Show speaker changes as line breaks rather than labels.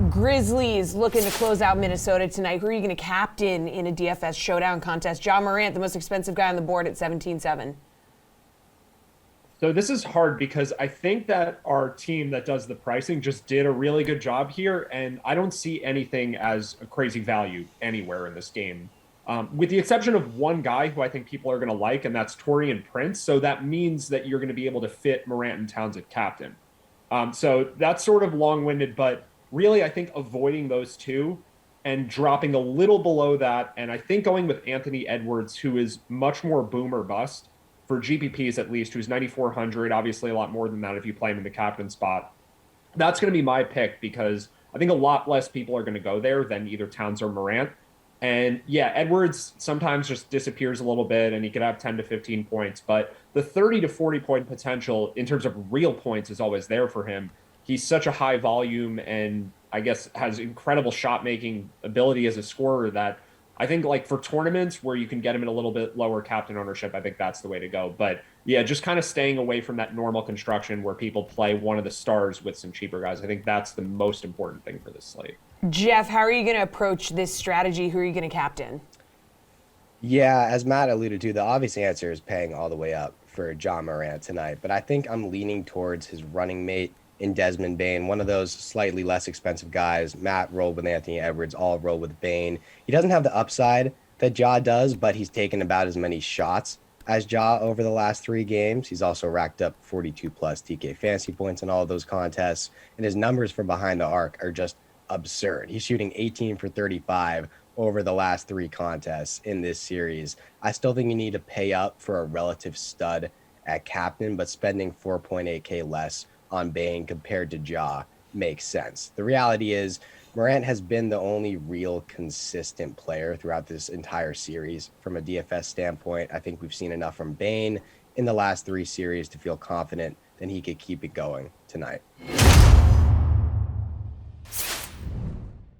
Grizzlies looking to close out Minnesota tonight. Who are you going to captain in a DFS showdown contest? Morant, the most expensive guy on the board at 17-7.
So this is hard because I think that our team that does the pricing just did a really good job here, and I don't see anything as a crazy value anywhere in this game, with the exception of one guy who I think people are going to like, and that's Taurean Prince. So that means that you're going to be able to fit Morant and Towns at captain. So that's sort of long-winded, but really I think avoiding those two and dropping a little below that, and I think going with Anthony Edwards, who is much more boom or bust for GPPs at least, who's 9,400, obviously a lot more than that if you play him in the captain spot. That's going to be my pick because I think a lot less people are going to go there than either Towns or Morant. And yeah, Edwards sometimes just disappears a little bit and he could have 10 to 15 points, but the 30 to 40 point potential in terms of real points is always there for him. He's such a high volume and I guess has incredible shot making ability as a scorer that I think like for tournaments where you can get him in a little bit lower captain ownership, I think that's the way to go. But yeah, just kind of staying away from that normal construction where people play one of the stars with some cheaper guys. I think that's the most important thing for this slate.
Jeff, how are you going to approach this strategy? Who are you going to captain?
Yeah, as Matt alluded to, the obvious answer is paying all the way up for Morant tonight. But I think I'm leaning towards his running mate in Desmond Bane, one of those slightly less expensive guys. Matt rolled with Anthony Edwards, all rolled with Bane. He doesn't have the upside that Ja does, but he's taken about as many shots as Ja over the last 3 games. He's also racked up 42 plus TK fantasy points in all of those contests, and his numbers from behind the arc are just absurd. He's shooting 18 for 35 over the last 3 contests in this series. I still think you need to pay up for a relative stud at captain, but spending 4.8K less on Bane compared to Ja makes sense. The reality is Morant has been the only real consistent player throughout this entire series. From a DFS standpoint, I think we've seen enough from Bane in the last 3 series to feel confident that he could keep it going tonight.